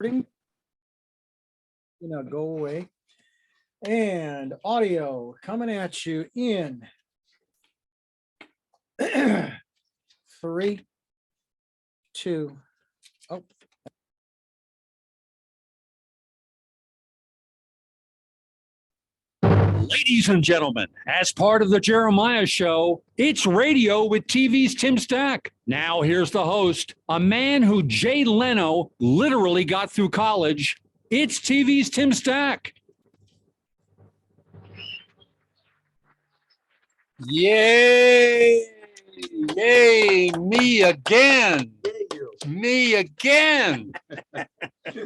recording. Go away. And audio coming at you in 3, 2. Oh. Ladies and gentlemen, as part of the Jeremiah Show, it's radio with TV's Tim Stack. Now here's the host, a man who Jay Leno literally got through college. It's TV's Tim Stack. Yay! Yay! Me again! Me again!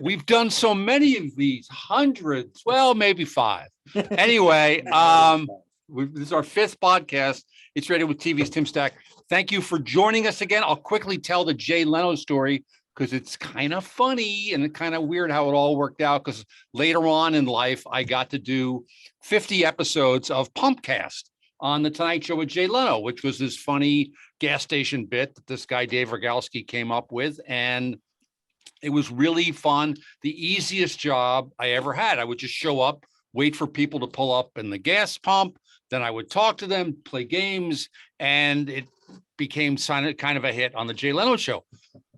We've done so many of these, hundreds, well, maybe 5. Anyway, this is our 5th podcast. It's Radio with TV's Tim Stack. Thank you for joining us again. I'll quickly tell the Jay Leno story because it's kind of funny and kind of weird how it all worked out, because later on in life, I got to do 50 episodes of Pumpcast on The Tonight Show with Jay Leno, which was this funny gas station bit that this guy, Dave Rogalski, came up with. And it was really fun. The easiest job I ever had. I would just show up, wait for people to pull up in the gas pump. Then I would talk to them, play games, and it became kind of a hit on the Jay Leno Show.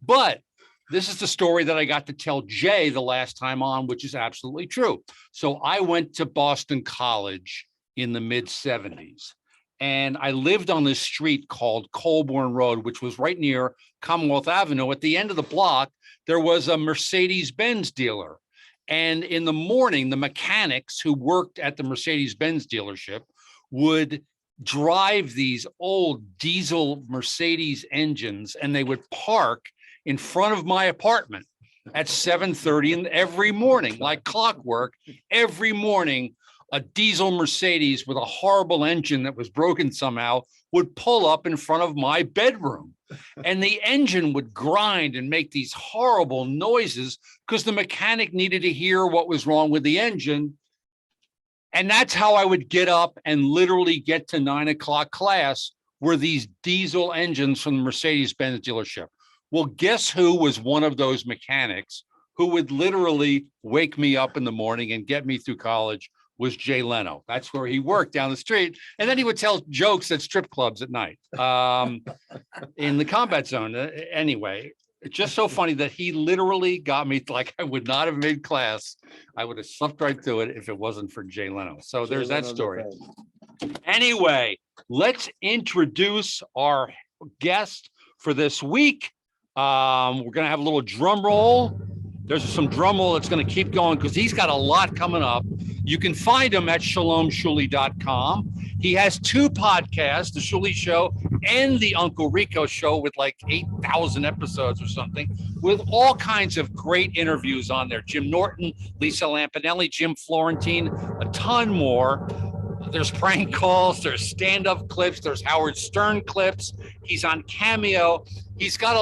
But this is the story that I got to tell Jay the last time on, which is absolutely true. So I went to Boston College in the mid-70s. And I lived on this street called Colborne Road, which was right near Commonwealth Avenue. At the end of the block, there was a Mercedes-Benz dealer. And in the morning, the mechanics who worked at the Mercedes-Benz dealership would drive these old diesel Mercedes engines, and they would park in front of my apartment at 7:30 every morning, like clockwork. Every morning, a diesel Mercedes with a horrible engine that was broken somehow would pull up in front of my bedroom. And the engine would grind and make these horrible noises because the mechanic needed to hear what was wrong with the engine. And that's how I would get up and literally get to 9 o'clock class, were these diesel engines from the Mercedes-Benz dealership. Well, guess who was one of those mechanics who would literally wake me up in the morning and get me through college? Was Jay Leno. That's where he worked, down the street. And then he would tell jokes at strip clubs at night in the combat zone. Anyway, it's just so funny that he literally got me, like, I would not have made class. I would have slept right through it if it wasn't for Jay Leno. So there's that story. Anyway, let's introduce our guest for this week. We're going to have a little drum roll. There's some drum roll that's going to keep going because he's got a lot coming up. You can find him at ShalomShuli.com. He has 2 podcasts, The Shuli Show and the Uncle Rico Show, with like 8,000 episodes or something, with all kinds of great interviews on there. Jim Norton, Lisa Lampanelli, Jim Florentine, a ton more. There's prank calls, there's stand-up clips, there's Howard Stern clips. He's on Cameo. He's got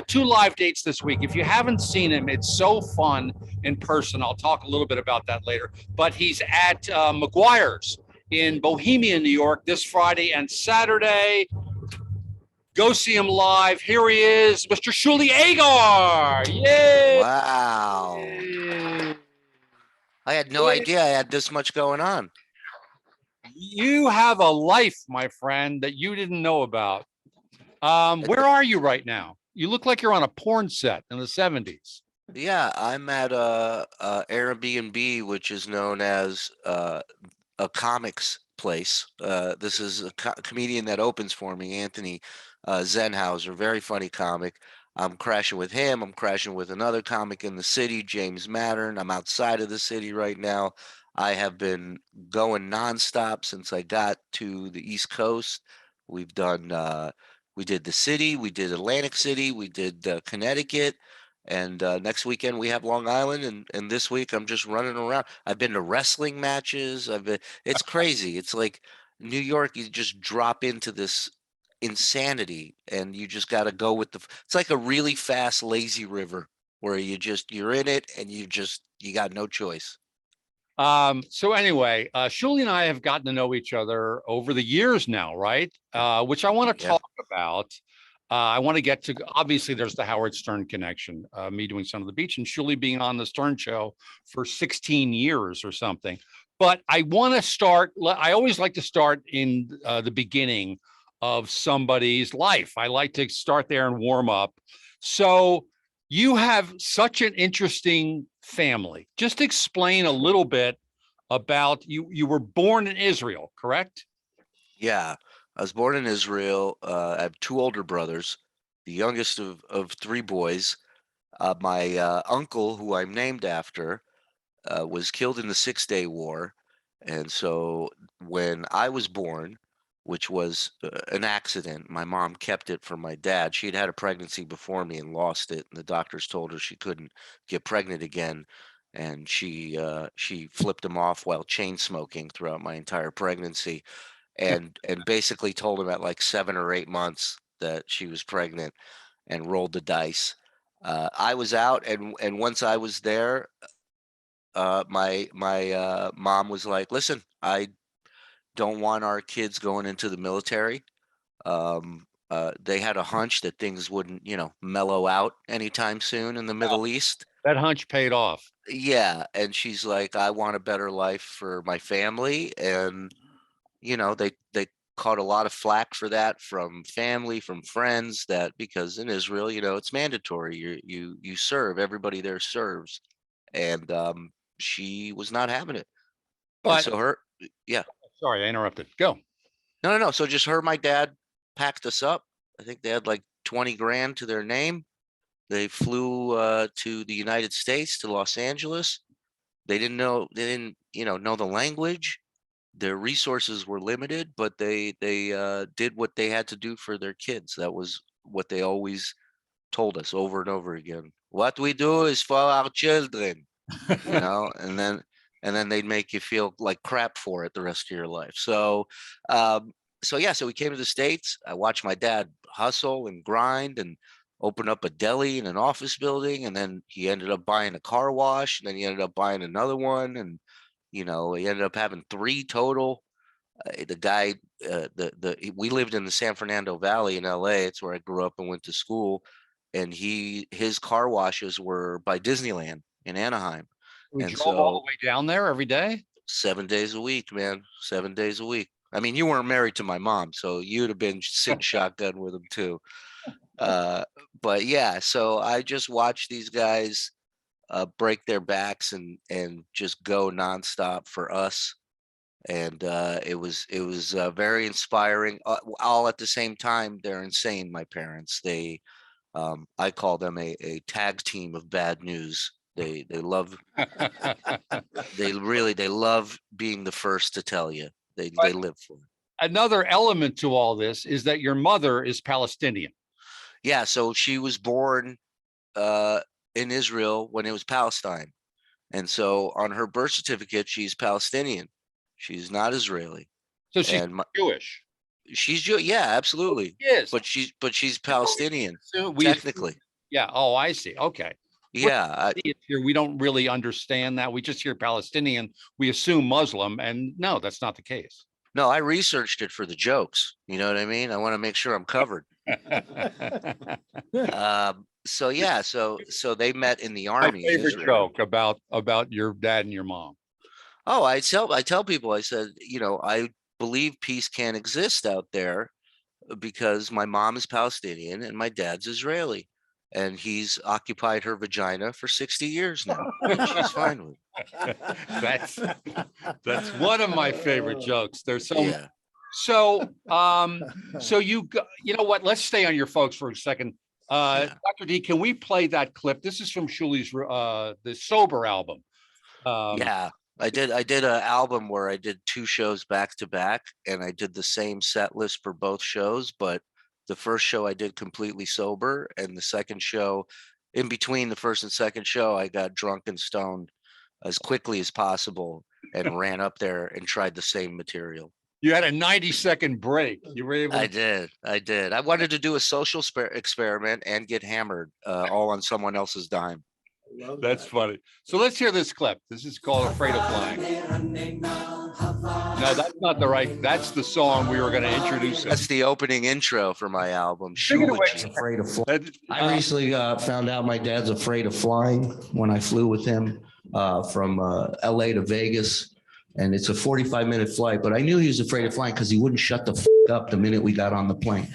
2 live dates this week. If you haven't seen him, it's so fun in person. I'll talk a little bit about that later. But he's at McGuire's in Bohemia, New York, this Friday and Saturday. Go see him live. Here he is, Mr. Shuli Egar. Yay! Wow. Yay. I had no idea I had this much going on. You have a life, my friend, that you didn't know about. Where are you right now? You look like you're on a porn set in the 70s. Yeah, I'm at a Airbnb, which is known as a comics place. This is a comedian that opens for me, Anthony Zenhauser, very funny comic. I'm crashing with him. I'm crashing with another comic in the city, James Mattern. I'm outside of the city right now. I have been going nonstop since I got to the East Coast. We've done, we did the city, we did Atlantic City, we did Connecticut, and next weekend we have Long Island, and this week I'm just running around. I've been to wrestling matches. It's crazy. It's like New York, you just drop into this insanity, and you just got to go with it's like a really fast, lazy river where you're in it, and you got no choice. So anyway, Shuli and I have gotten to know each other over the years now, right? Which I want to talk about. I want to get to, obviously there's the Howard Stern connection, me doing Son of the Beach and Shuli being on the Stern show for 16 years or something. But I want to start, I always like to start in the beginning of somebody's life. I like to start there and warm up. So you have such an interesting family. Just explain a little bit about you. You were born in Israel, correct? Yeah, I was born in Israel. I have two older brothers, the youngest of three boys. My uncle, who I'm named after, was killed in the 6 Day War. And so when I was born, which was an accident, my mom kept it from my dad. She'd had a pregnancy before me and lost it. And the doctors told her she couldn't get pregnant again. And she flipped him off while chain smoking throughout my entire pregnancy, and basically told him at like 7 or 8 months that she was pregnant and rolled the dice. I was out, and once I was there, my mom was like, "Listen, I don't want our kids going into the military." They had a hunch that things wouldn't, mellow out anytime soon in the Middle East. That hunch paid off. Yeah, and she's like, "I want a better life for my family," and they caught a lot of flack for that from family, from friends, that because in Israel, it's mandatory. You serve. Everybody there serves, and she was not having it. And But so yeah, sorry, I interrupted. Go. no. So just her, my dad packed us up. I think they had like 20 grand to their name. They flew to the United States, to Los Angeles. They didn't know the language. Their resources were limited, but they did what they had to do for their kids. That was what they always told us over and over again. What we do is for our children, and then they'd make you feel like crap for it the rest of your life. So we came to the States. I watched my dad hustle and grind and open up a deli in an office building, and then he ended up buying a car wash, and then he ended up buying another one, and he ended up having three total. The guy, we lived in the San Fernando Valley in LA. It's where I grew up and went to school. And his car washes were by Disneyland in Anaheim. We And drove all so the way down there every day. 7 days a week, man, 7 days a week. I mean, you weren't married to my mom, so you'd have been sitting shotgun with him too. But yeah, so I just watched these guys break their backs and just go nonstop for us. And it was very inspiring. All at the same time, they're insane. My parents, I call them a tag team of bad news. They love they love being the first to tell you. They live for it. Another element to all this is that your mother is Palestinian. Yeah, so she was born in Israel when it was Palestine. And so on her birth certificate, she's Palestinian. She's not Israeli. So she's Jewish. She's Jewish. Yeah, absolutely. Yes. But she's Palestinian, So technically. Yeah. Oh, I see. Okay. Yeah. Here we don't really understand that. We just hear Palestinian. We assume Muslim, and no, that's not the case. No, I researched it for the jokes. You know what I mean? I want to make sure I'm covered. So yeah, so they met in the army. My favorite joke about your dad and your mom. Oh, I tell people, I said, I believe peace can't exist out there because my mom is Palestinian and my dad's Israeli, and he's occupied her vagina for 60 years now, and she's fine with it. That's one of my favorite jokes. There's so Yeah. So you know what? Let's stay on your folks for a second. Dr. D, can we play that clip? This is from Shuli's the Sober album. Yeah, I did an album where I did two shows back to back, and I did the same set list for both shows, but the first show I did completely sober, and the second show, in between the first and second show, I got drunk and stoned as quickly as possible and ran up there and tried the same material. You had a 90-second break. You were able. I did. I wanted to do a social experiment and get hammered, all on someone else's dime. That's funny. So let's hear this clip. This is called "Afraid of Flying." No, that's not the right. That's the song we were going to introduce. That's the opening intro for my album, Speaking of which- Shulichi. Afraid of flying. I recently found out my dad's afraid of flying when I flew with him from LA to Vegas. And it's a 45-minute flight, but I knew he was afraid of flying because he wouldn't shut the up the minute we got on the plane.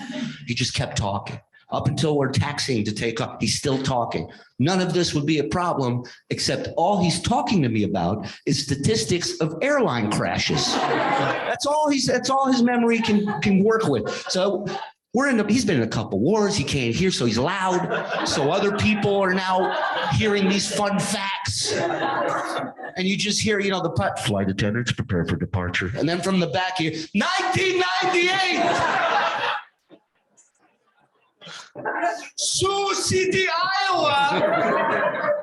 He just kept talking. Up until we're taxiing to take off, he's still talking. None of this would be a problem, except all he's talking to me about is statistics of airline crashes. That's all his memory can work with. So he's been in a couple wars. He can't hear, so he's loud. So other people are now hearing these fun facts. And you just hear, the flight attendants prepare for departure. And then from the back here, 1998. Sioux City, Iowa.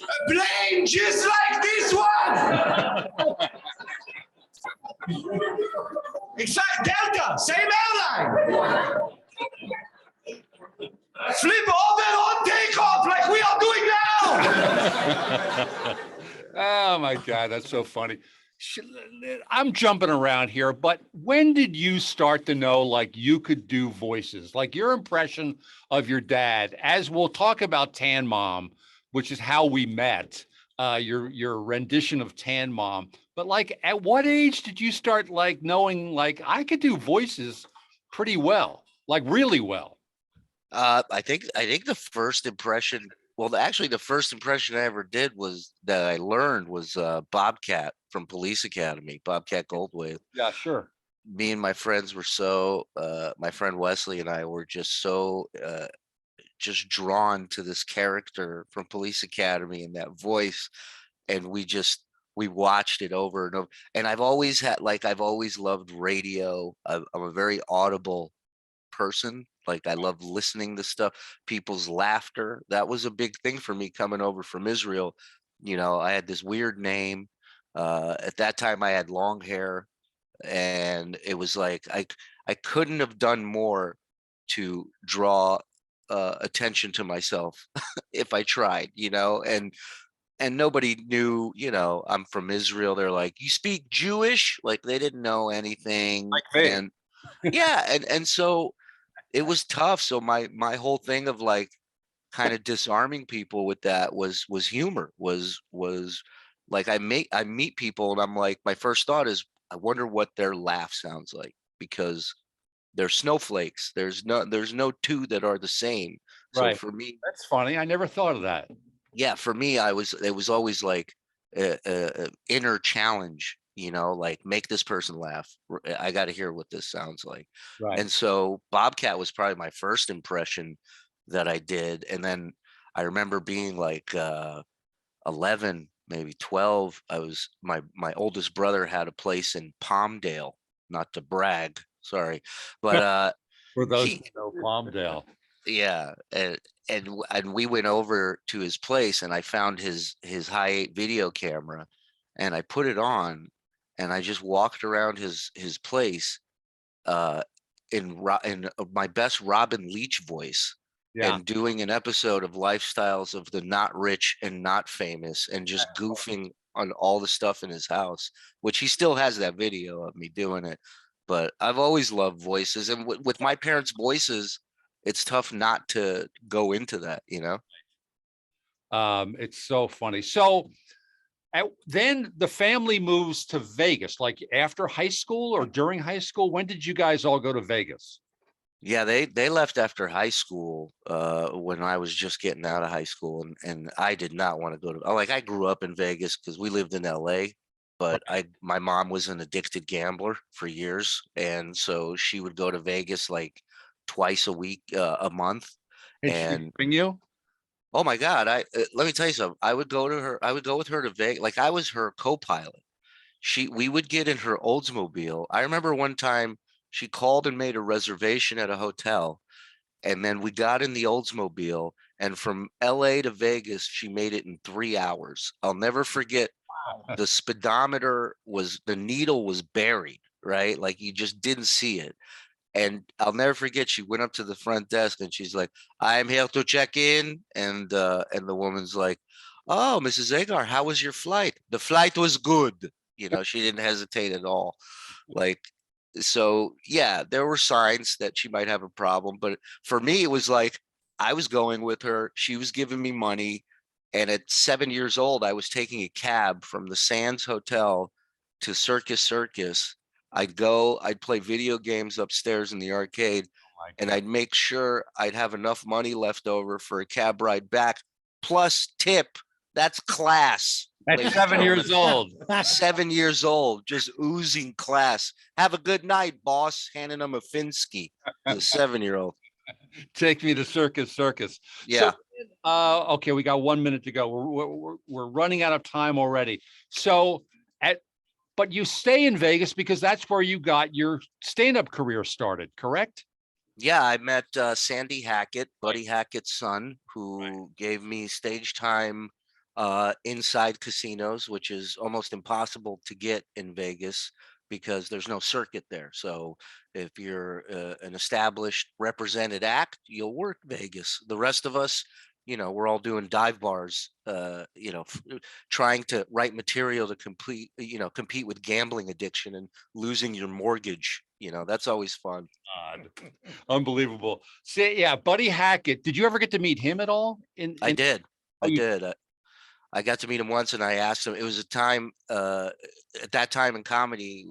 A plane just like this one. Delta, same airline. Flip over on takeoff like we are doing now. Oh my God, that's so funny. I'm jumping around here, but when did you start to know like you could do voices? Like your impression of your dad, as we'll talk about Tan Mom, which is how we met, your rendition of Tan Mom. But like at what age did you start like knowing like I could do voices pretty well, like really well? I think the first impression, actually the first impression I ever did was that I learned was Bobcat from Police Academy, Bobcat Goldthwait. Yeah, sure. Me and my friends were my friend Wesley and I were just so just drawn to this character from Police Academy and that voice. And we watched it over and over. And I've always loved radio. I'm a very audible person. Like I love listening to stuff, people's laughter. That was a big thing for me coming over from Israel. I had this weird name. At that time I had long hair, and it was like I couldn't have done more to draw attention to myself if I tried, and nobody knew, I'm from Israel. They're like, you speak Jewish? Like they didn't know anything. Like me. And yeah, and so it was tough. So my whole thing of like kind of disarming people with that was humor, was like I meet people and I'm like, my first thought is, I wonder what their laugh sounds like, because they're snowflakes. There's no two that are the same. So Right. for me, That's funny. I never thought of that. yeah, for me, it was always like a inner challenge, like make this person laugh. I got to hear what this sounds like. Right. And so Bobcat was probably my first impression that I did. And then I remember being like 11, maybe 12. My oldest brother had a place in Palmdale, not to brag, sorry, but For those who know Palmdale. yeah, and we went over to his place, and I found his high 8 video camera, and I put it on, and I just walked around his place in my best Robin Leach voice. Yeah. And doing an episode of Lifestyles of the Not Rich and Not Famous, and just goofing on all the stuff in his house, which he still has that video of me doing it. But I've always loved voices, and with my parents' voices, it's tough not to go into that, It's so funny. So then the family moves to Vegas, like after high school or during high school. When did you guys all go to Vegas? Yeah, they left after high school when I was just getting out of high school, and I did not want to go to, like, I grew up in Vegas because we lived in LA, but my mom was an addicted gambler for years, and so she would go to Vegas like twice a week, a month. And she bring you? Oh my God, let me tell you something. I would go with her to Vegas, like I was her co-pilot. We would get in her Oldsmobile. I remember one time she called and made a reservation at a hotel, and then we got in the Oldsmobile, and from LA to Vegas, she made it in 3 hours. I'll never forget. The speedometer the needle was buried, right? Like you just didn't see it. And I'll never forget, she went up to the front desk and she's like, "I'm here to check in." And the woman's like, "Oh, Mrs. Egar, how was your flight?" "The flight was good." She didn't hesitate at all. Like, so yeah, there were signs that she might have a problem, but for me, it was like I was going with her. She was giving me money. And at 7 years old, I was taking a cab from the Sands Hotel to Circus. I'd play video games upstairs in the arcade, and I'd make sure I'd have enough money left over for a cab ride back, plus tip. That's class. At ladies and 7 years gentlemen. old. 7 years old, just oozing class. "Have a good night, boss." Handing him a Finsky, the 7-year-old. Take me to Circus. Yeah. Okay, we got 1 minute to go. We're running out of time already. So but you stay in Vegas because that's where you got your stand-up career started, correct? Yeah, I met Sandy Hackett, Buddy Hackett's son, who gave me stage time inside casinos, which is almost impossible to get in Vegas because there's no circuit there. So if you're an established represented act, you'll work Vegas. The rest of us, we're all doing dive bars, trying to write material to compete with gambling addiction and losing your mortgage. That's always fun. God. Unbelievable. See, yeah, Buddy Hackett. Did you ever get to meet him at all? I did. Oh, I you- did. I got to meet him once, and I asked him. It was a time at that time in comedy,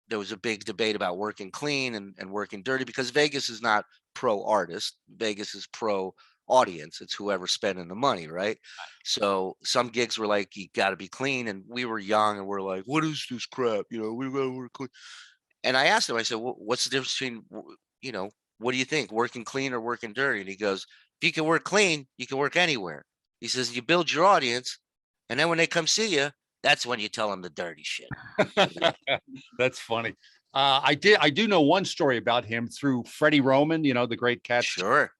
there was a big debate about working clean and working dirty, because Vegas is not pro artist. Vegas is pro audience. It's whoever's spending the money, right? So some gigs were like, you got to be clean, and we were young, and we're like, what is this crap? We gotta work clean. And I asked him, I said, what's the difference between, what do you think, working clean or working dirty? And he goes, if you can work clean, you can work anywhere. He says, you build your audience, and then when they come see you, that's when you tell them the dirty shit. That's funny. I do know one story about him through Freddie Roman, the great cat. Sure.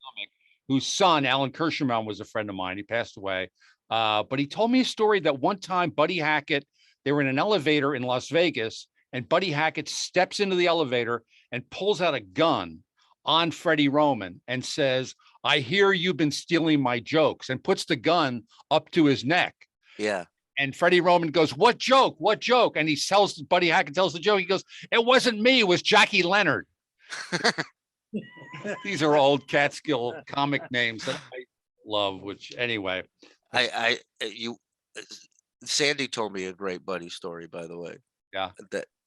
Whose son, Alan Kirschenbaum, was a friend of mine. He passed away. But he told me a story that one time Buddy Hackett, they were in an elevator in Las Vegas, and Buddy Hackett steps into the elevator and pulls out a gun on Freddie Roman and says, I hear you've been stealing my jokes, and puts the gun up to his neck. Yeah. And Freddie Roman goes, what joke? What joke? And Buddy Hackett tells the joke. He goes, it wasn't me, it was Jackie Leonard. These are old Catskill comic names that I love, which anyway. Sandy told me a great Buddy story, by the way. Yeah.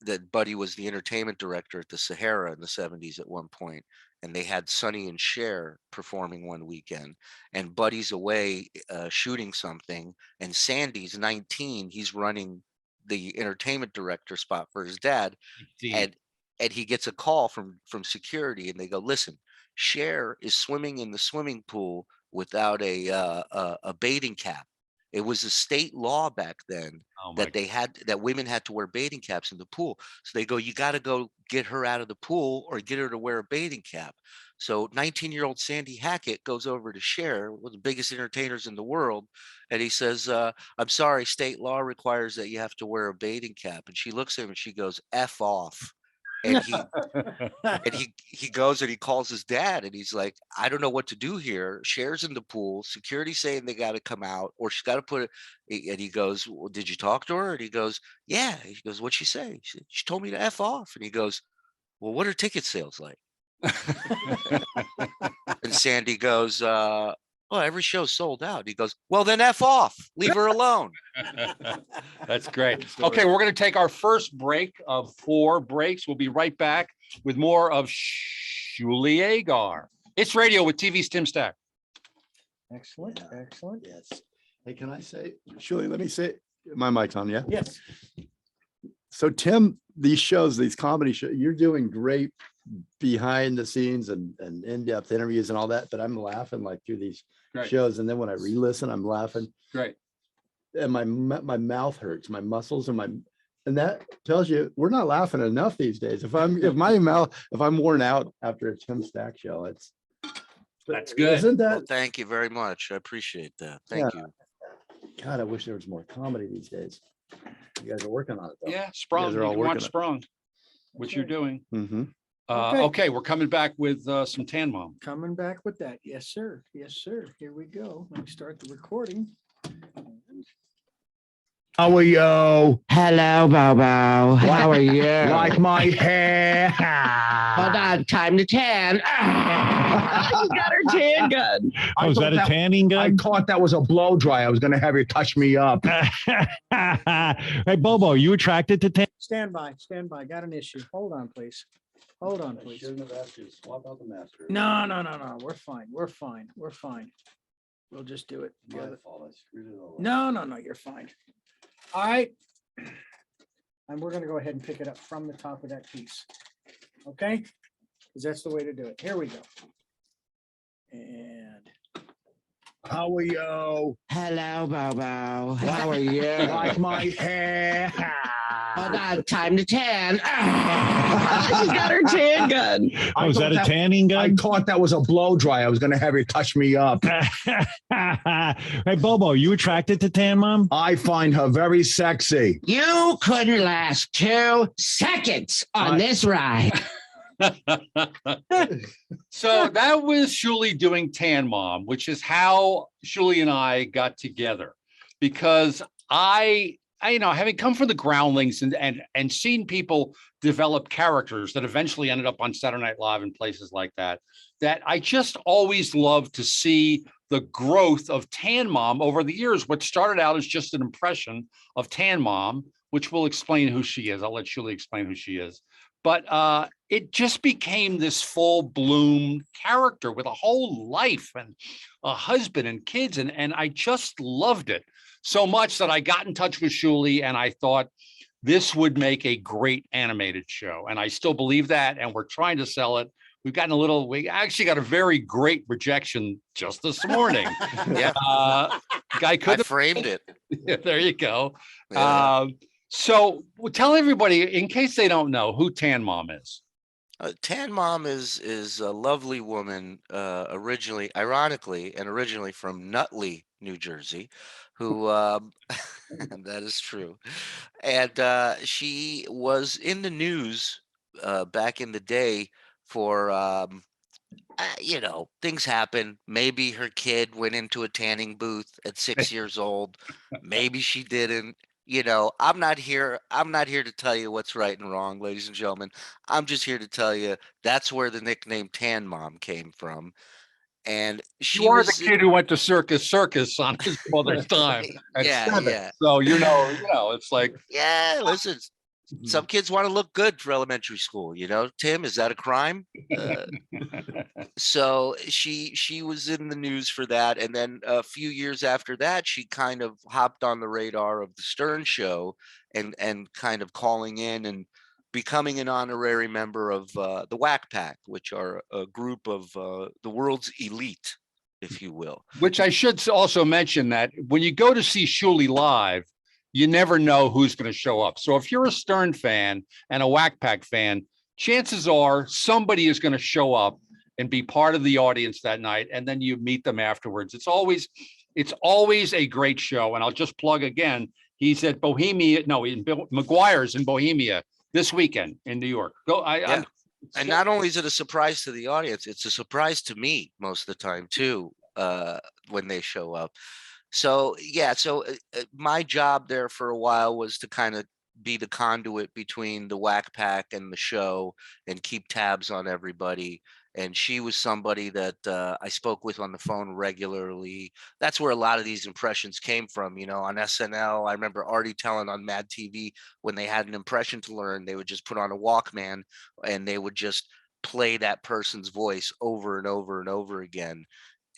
That Buddy was the entertainment director at the Sahara in the 70s at one point, and they had Sonny and Cher performing one weekend, and Buddy's away shooting something, and Sandy's 19. He's running the entertainment director spot for his dad, and he gets a call from security, and they go, listen, Cher is swimming in the swimming pool without a bathing cap. It was a state law back then that women had to wear bathing caps in the pool. So they go, you got to go get her out of the pool or get her to wear a bathing cap. So 19-year-old Sandy Hackett goes over to Cher, one of the biggest entertainers in the world, and he says, I'm sorry, state law requires that you have to wear a bathing cap. And she looks at him and she goes, F off. And he goes and he calls his dad, and he's like, I don't know what to do here. Cher's in the pool, security saying they got to come out, or she's got to put it. And he goes, well, did you talk to her? And he goes, yeah. He goes, what'd she say? She told me to F off. And he goes, well, what are ticket sales like? And Sandy goes, well, every show's sold out. He goes, well, then F off, leave her alone. That's great. Okay, we're going to take our first break of 4 breaks. We'll be right back with more of Shuli Egar. It's radio with TV's Tim Stack. Excellent, excellent. Yes. Hey, can I say, Shuli, let me say, my mic's on, yeah? Yes. So Tim, these shows, these comedy shows, you're doing great behind the scenes and in-depth interviews and all that, but I'm laughing like through these shows. And then when I re-listen, I'm laughing. Great. And my mouth hurts, my muscles and that tells you we're not laughing enough these days. If I'm worn out after a Tim Stack show, that's good. Isn't that? Well, thank you very much. I appreciate that. Thank you. God, I wish there was more comedy these days. You guys are working on it though. Yeah, Sprung. are all You working want on it. Sprung, which you're doing. Mm-hmm. Okay, we're coming back with some Tan Mom. Coming back with that. Yes, sir. Yes, sir. Here we go. Let me start the recording. How are you? Hello, Bobo. How are you? Like my hair? Hold on, time to tan. You got her tan gun. Oh, is that a tanning gun? I thought that was a blow dry. I was going to have you touch me up. Hey, Bobo, you attracted to tan? Stand by, stand by. Got an issue. Hold on, please. Hold on, please. Shouldn't have asked you to swap out the master. No. We're fine. We're fine. We're fine. We'll just do it. the My other- fault. I screwed it all up. No. You're fine. All right. And we're gonna go ahead and pick it up from the top of that piece. Okay? Because that's the way to do it. Here we go. And How are you? Hello, Bobo. How are you? Like my hair? Hold on, time to tan. She's got her tan gun. Oh, is that a tanning gun? I thought that was a blow dry. I was going to have you touch me up. Hey, Bobo, you attracted to Tan Mom? I find her very sexy. You couldn't last 2 seconds on this ride. So that was Shuli doing Tan Mom, which is how Shuli and I got together, because I having come from the Groundlings and seen people develop characters that eventually ended up on Saturday Night Live and places like that, that I just always loved to see the growth of Tan Mom over the years. What started out as just an impression of Tan Mom, which will explain who she is. I'll let Shuli explain who she is. But it just became this full bloom character with a whole life and a husband and kids. And I just loved it so much that I got in touch with Shuli and I thought this would make a great animated show. And I still believe that. And we're trying to sell it. We actually got a very great rejection just this morning. Yeah. Guy could I framed it. There you go. Yeah. So tell everybody, in case they don't know, who Tan Mom is. Tan Mom is a lovely woman, originally from Nutley, New Jersey, who that is true, and she was in the news back in the day for things happen. Maybe her kid went into a tanning booth at 6 years old. Maybe she didn't. I'm not here to tell you what's right and wrong, ladies and gentlemen. I'm just here to tell you that's where the nickname Tan Mom came from. And she You are was the kid who went to circus on his mother's time. at Yeah, 7. yeah. So it's like Yeah, listen, some kids want to look good for elementary school, Tim, is that a crime? So she was in the news for that, and then a few years after that she kind of hopped on the radar of the Stern Show and kind of calling in and becoming an honorary member of the Whack Pack, which are a group of the world's elite, if you will. Which I should also mention that when you go to see Shuli live, you never know who's going to show up. So if you're a Stern fan and a Whack Pack fan, chances are somebody is going to show up and be part of the audience that night, and then you meet them afterwards. It's always a great show. And I'll just plug again, he's at McGuire's in Bohemia this weekend in New York. And not only is it a surprise to the audience, it's a surprise to me most of the time too, when they show up. So my job there for a while was to kind of be the conduit between the Whack Pack and the show and keep tabs on everybody. And she was somebody that I spoke with on the phone regularly. That's where a lot of these impressions came from, on SNL. I remember Artie telling on Mad TV, when they had an impression to learn, they would just put on a Walkman and they would just play that person's voice over and over and over again.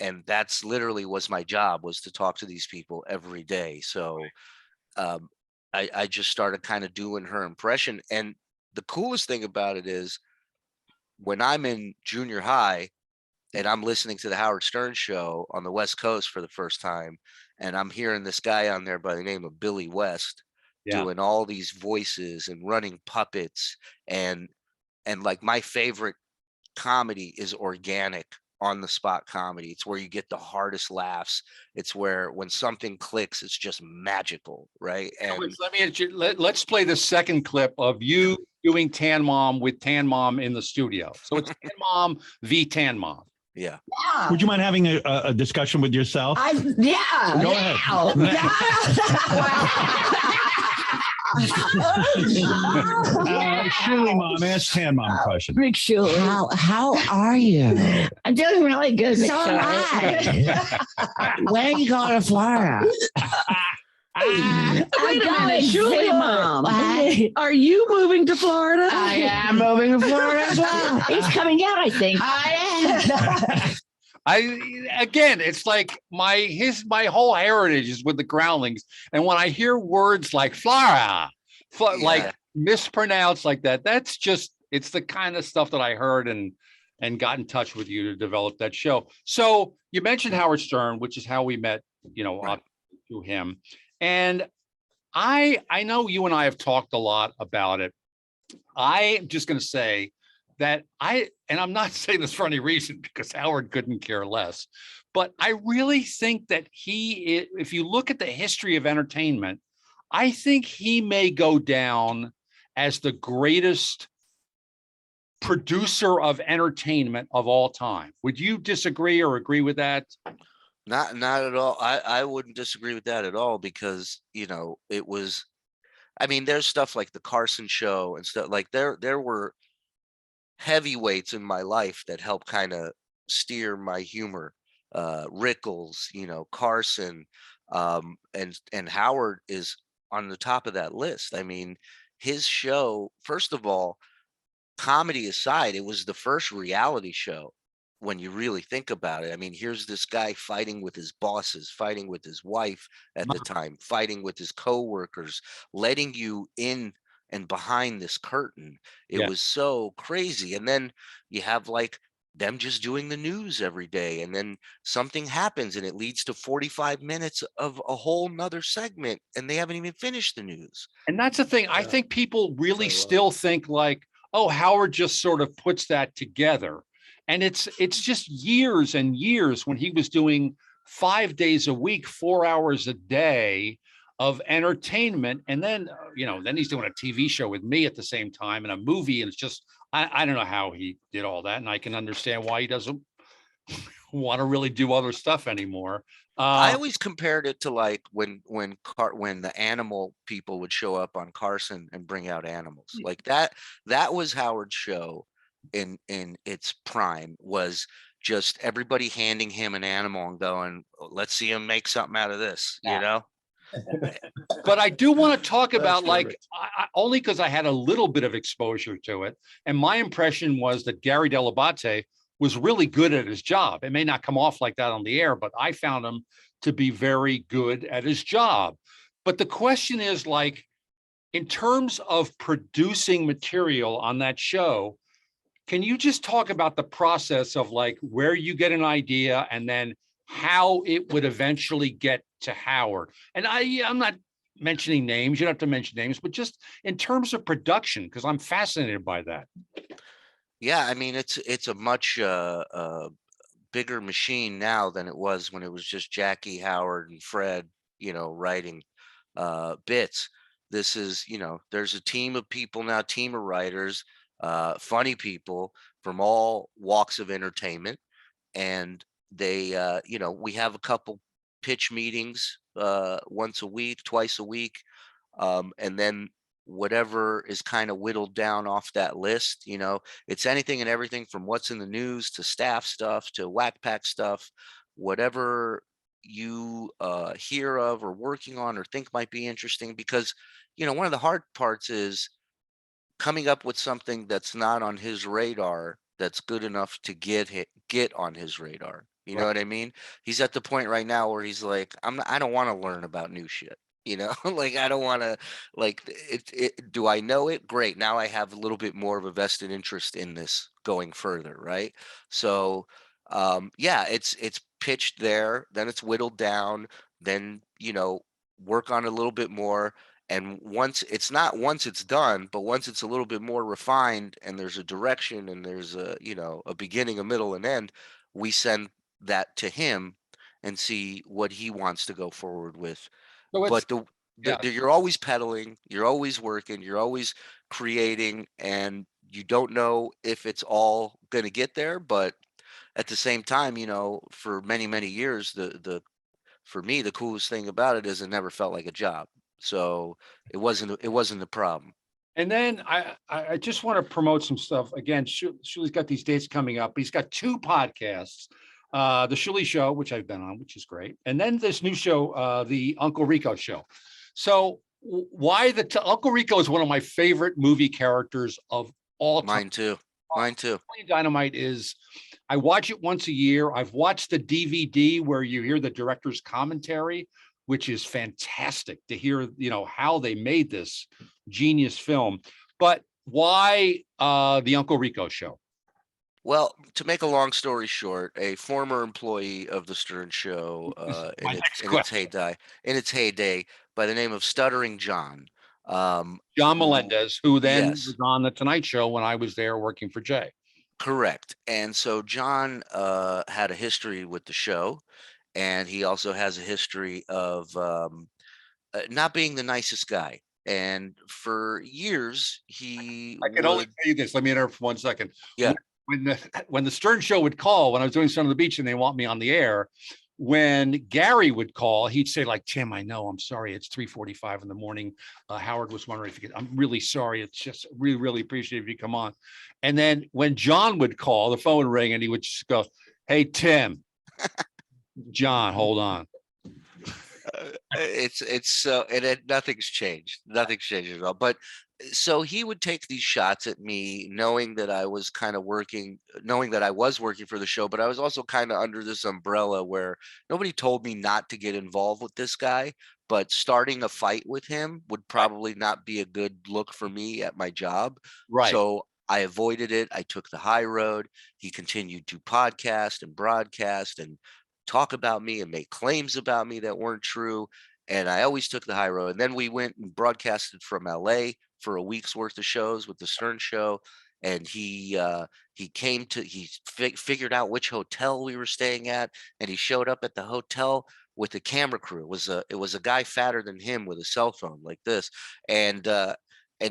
And that's literally was my job, was to talk to these people every day. So I just started kind of doing her impression. And the coolest thing about it is, when I'm in junior high and I'm listening to the Howard Stern Show on the West Coast for the first time, and I'm hearing this guy on there by the name of Billy West doing all these voices and running puppets, and like my favorite comedy is organic, on the spot comedy. It's where you get the hardest laughs. It's where when something clicks, it's just magical, right? And let's play the second clip of you doing Tan Mom with Tan Mom in the studio. So it's Tan Mom v Tan Mom. Yeah. Would you mind having a discussion with yourself? Go ahead. Shuli mom, ask Tan mom a question. Big Shuli. How are you? I'm doing really good. Big So Shuli. am I. When are you going to Florida? Wait I'm a minute, going Shuli to- mom. What? Are you moving to Florida? I am moving to Florida as well. He's coming out, I think. Again, it's like my whole heritage is with the groundlings. And when I hear words like Flora, like mispronounced like that, that's just, it's the kind of stuff that I heard and got in touch with you to develop that show. So you mentioned Howard Stern, which is how we met, up to him. And I know you and I have talked a lot about it. I'm just going to say that and I'm not saying this for any reason because Howard couldn't care less, but I really think that if you look at the history of entertainment, I think he may go down as the greatest producer of entertainment of all time. Would you disagree or agree with that? Not at all. I wouldn't disagree with that at all because, it was, I mean, there's stuff like the Carson show and stuff like there were heavyweights in my life that helped kind of steer my humor. Rickles, Carson, and Howard is on the top of that list. I mean, his show, first of all, comedy aside, it was the first reality show when you really think about it. I mean, here's this guy fighting with his bosses, fighting with his wife at the time, fighting with his coworkers, letting you in and behind this curtain. It was so crazy. And then you have like them just doing the news every day, and then something happens and it leads to 45 minutes of a whole nother segment and they haven't even finished the news. And that's the thing. I think people really still think like, oh, Howard just sort of puts that together. And it's just years and years when he was doing 5 days a week, 4 hours a day of entertainment. And then, then he's doing a TV show with me at the same time and a movie. And it's just, I don't know how he did all that. And I can understand why he doesn't want to really do other stuff anymore. I always compared it to like when the animal people would show up on Carson and bring out animals like that. That was Howard's show in its prime, was just everybody handing him an animal and going, let's see him make something out of this, But I do want to talk about like, only because I had a little bit of exposure to it. And my impression was that Gary Delabate was really good at his job. It may not come off like that on the air, but I found him to be very good at his job. But the question is like, in terms of producing material on that show, can you just talk about the process of like where you get an idea and then how it would eventually get to Howard? And I'm not mentioning names, you don't have to mention names, but just in terms of production, because I'm fascinated by that. Yeah, I mean, it's a much bigger machine now than it was when it was just Jackie, Howard, and Fred, writing bits. This is, there's a team of people now, team of writers, funny people from all walks of entertainment. And they, we have a couple pitch meetings once a week, twice a week. And then whatever is kind of whittled down off that list, it's anything and everything from what's in the news to staff stuff to whack pack stuff, whatever you hear of or working on or think might be interesting. Because, one of the hard parts is coming up with something that's not on his radar that's good enough to get on his radar. You know what I mean? He's at the point right now where he's like, I don't want to learn about new shit. Like I don't want to, like do I know it? Great. Now I have a little bit more of a vested interest in this going further. Right. So yeah, it's pitched there, then it's whittled down, then, work on it a little bit more. And once it's done, but once it's a little bit more refined and there's a direction and there's a, a beginning, a middle, and end, we send that to him and see what he wants to go forward with. So But you're always pedaling, you're always working, you're always creating, and you don't know if it's all going to get there. But at the same time, for many, many years, for me, the coolest thing about it is it never felt like a job. So it wasn't a problem. And then I just want to promote some stuff. Again, Shuli's got these dates coming up. He's got 2 podcasts. The Shuli Show, which I've been on, which is great. And then this new show, the Uncle Rico Show. So why Uncle Rico is one of my favorite movie characters of all time. Mine too. Dynamite is, I watch it once a year. I've watched the DVD where you hear the director's commentary, which is fantastic to hear, how they made this genius film. But why the Uncle Rico Show? Well, to make a long story short, a former employee of the Stern Show in its heyday, by the name of Stuttering John. John Melendez, who then Yes. was on the Tonight Show when I was there working for Jay. Correct. And so John had a history with the show, and he also has a history of not being the nicest guy. And for years, I can only tell you this. Let me interrupt for 1 second. Yeah. When the Stern Show would call, when I was doing Son of the Beach and they want me on the air, when Gary would call, he'd say like, Tim, I know, I'm sorry. It's 3:45 in the morning. Howard was wondering if you could, I'm really sorry. It's just really, really appreciate if you come on. And then when John would call, the phone would ring and he would just go, hey, Tim, John, hold on. It's so, and nothing's changed. Nothing's changed at all. But so he would take these shots at me, knowing that I was working for the show, but I was also kind of under this umbrella where nobody told me not to get involved with this guy, but starting a fight with him would probably not be a good look for me at my job. Right. So I avoided it. I took the high road. He continued to podcast and broadcast and talk about me and make claims about me that weren't true. And I always took the high road. And then we went and broadcasted from LA for a week's worth of shows with the Stern Show. And he figured out which hotel we were staying at. And he showed up at the hotel with a camera crew. It was a guy fatter than him with a cell phone like this. And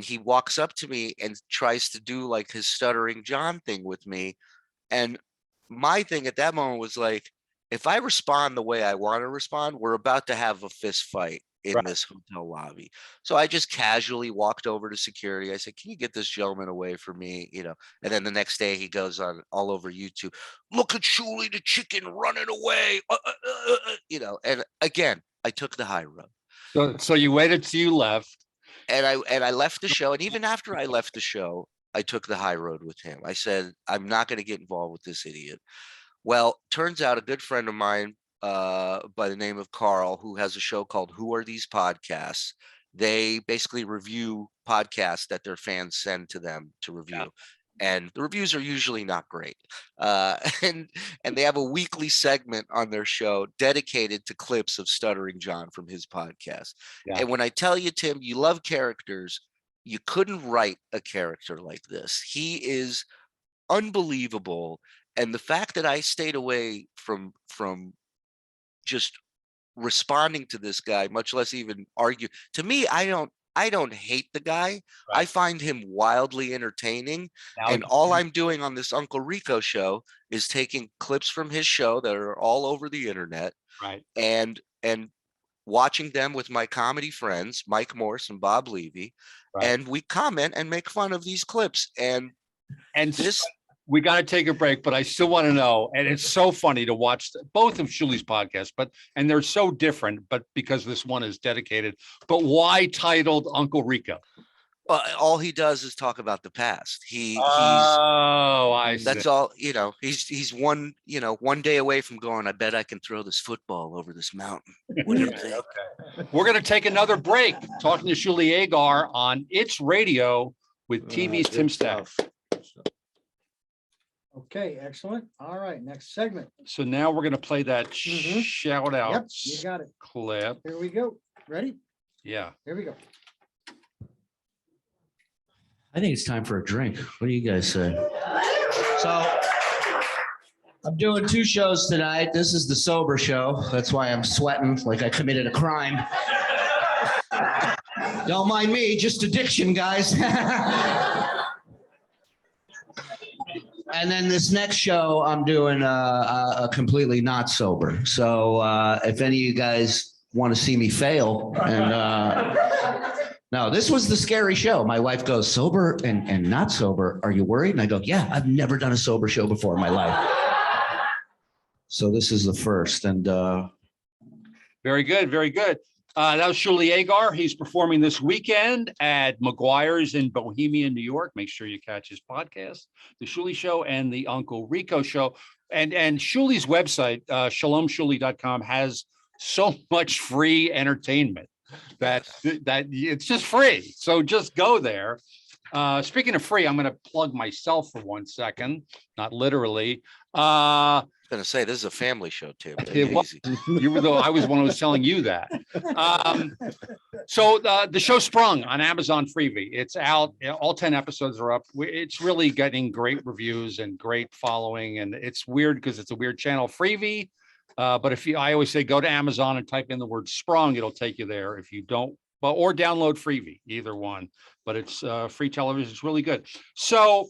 he walks up to me and tries to do like his Stuttering John thing with me. And my thing at that moment was like, if I respond the way I want to respond, we're about to have a fist fight in this hotel lobby. So I just casually walked over to security. I said, can you get this gentleman away from me? And then the next day he goes on all over YouTube, look at Shuli the chicken running away. And again, I took the high road. So you waited till you left. And I left the show. And even after I left the show, I took the high road with him. I said, I'm not going to get involved with this idiot. Well, turns out a good friend of mine by the name of Carl, who has a show called Who Are These Podcasts? They basically review podcasts that their fans send to them to review. Yeah. And the reviews are usually not great. And they have a weekly segment on their show dedicated to clips of Stuttering John from his podcast. Yeah. And when I tell you, Tim, you love characters, you couldn't write a character like this. He is unbelievable. And the fact that I stayed away from just responding to this guy, much less even argue, to me, I don't hate the guy. Right. I find him wildly entertaining. And all I'm doing on this Uncle Rico show is taking clips from his show that are all over the internet. Right. And watching them with my comedy friends, Mike Morse and Bob Levy. Right. And we comment and make fun of these clips. And this. We got to take a break, but I still want to know, and it's so funny to watch both of Shuli's podcasts, and they're so different, but because this one is dedicated, but why titled Uncle Rico? All he does is talk about the past. I see. That's all, he's one day away from going, I bet I can throw this football over this mountain. What do you think? Okay. We're going to take another break talking to Shuli Egar on It's Radio with TV's Tim Stack. Okay, excellent. All right, next segment. So now we're going to play that shout out. Yep, you got it. Clip. Here we go. Ready? Yeah. Here we go. I think it's time for a drink. What do you guys say? So I'm doing 2 shows tonight. This is the sober show. That's why I'm sweating like I committed a crime. Don't mind me, just addiction, guys. And then this next show, I'm doing a completely not sober. So if any of you guys want to see me fail. And no, this was the scary show. My wife goes, sober and not sober. Are you worried? And I go, yeah, I've never done a sober show before in my life. So this is the first. And Very good, very good. That was Shuli Egar. He's performing this weekend at McGuire's in Bohemia, New York. Make sure you catch his podcast, The Shuli Show and the Uncle Rico Show. And Shuli's website, ShalomShuli.com, has so much free entertainment that it's just free. So just go there. Speaking of free, I'm going to plug myself for 1 second, not literally. I was going to say, this is a family show, Tim. Take it easy. You were though I was one who was telling you that. So the show Sprung on Amazon Freevee. It's out. All 10 episodes are up. It's really getting great reviews and great following. And it's weird because it's a weird channel, Freevee. But I always say, go to Amazon and type in the word Sprung. It'll take you there. If you don't, or download Freevee, either one. But it's free television. It's really good. So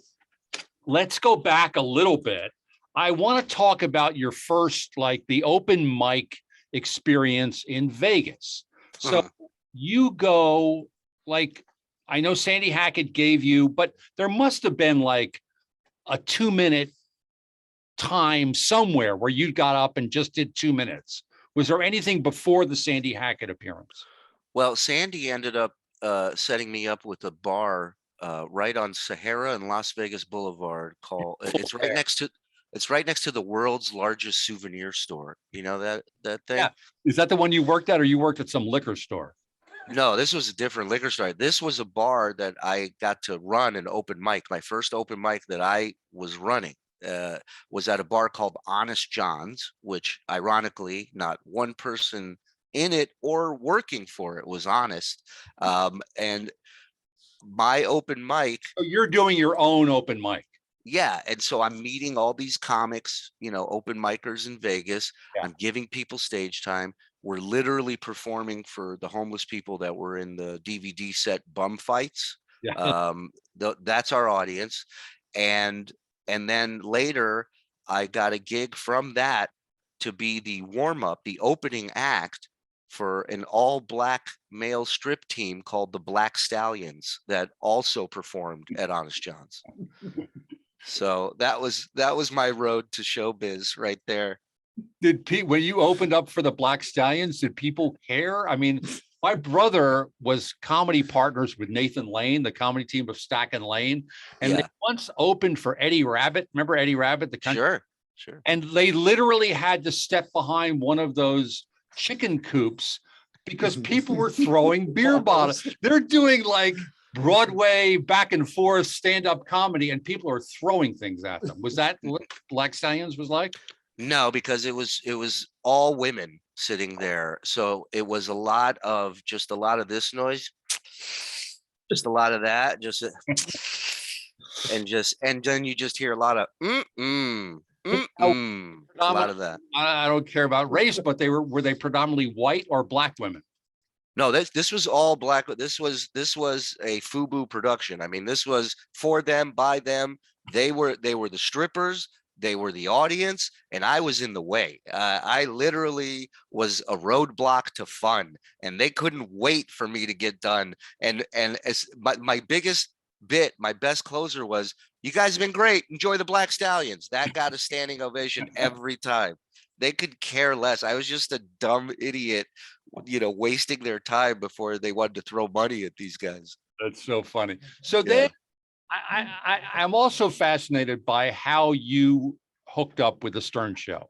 let's go back a little bit. I want to talk about your first, like the open mic experience in Vegas. So you go, like, I know Sandy Hackett gave you, but there must have been like a 2-minute time somewhere where you got up and just did 2 minutes. Was there anything before the Sandy Hackett appearance? Well, Sandy ended up setting me up with a bar right on Sahara and Las Vegas Boulevard called, it's right next to the world's largest souvenir store. You know that thing? Yeah. Is that the one you worked at, or you worked at some liquor store? No, this was a different liquor store. This was a bar that I got to run an open mic. My first open mic that I was running was at a bar called Honest John's, which ironically, not one person in it or working for it was honest. And my open mic. So you're doing your own open mic. Yeah. And so I'm meeting all these comics, open micers in Vegas. Yeah. I'm giving people stage time. We're literally performing for the homeless people that were in the DVD set Bum Fights. Yeah. That's our audience. And then later I got a gig from that to be the warm-up, the opening act for an all-black male strip team called the Black Stallions that also performed at Honest John's. So that was my road to showbiz right there. When you opened up for the Black Stallions, did people care? I mean, my brother was comedy partners with Nathan Lane, the comedy team of Stack and Lane, and they once opened for Eddie Rabbit. Remember Eddie Rabbit? The country? Sure. And they literally had to step behind one of those chicken coops because people were throwing beer bottles. They're doing like Broadway back and forth stand-up comedy, and people are throwing things at them. Was that what Black Stallions was like? No, because it was all women sitting there. So it was a lot of this noise, just a lot of that, and then you just hear a lot of a lot of that. I don't care about race, but were they predominantly white or black women? No, this was all black. This was a FUBU production. I mean, this was for them, by them. They were the strippers. They were the audience, and I was in the way. I literally was a roadblock to fun, and they couldn't wait for me to get done. And as my biggest bit, my best closer was, "You guys have been great. Enjoy the Black Stallions." That got a standing ovation every time. They could care less. I was just a dumb idiot, wasting their time before they wanted to throw money at these guys. That's so funny. So then I'm also fascinated by how you hooked up with the Stern Show,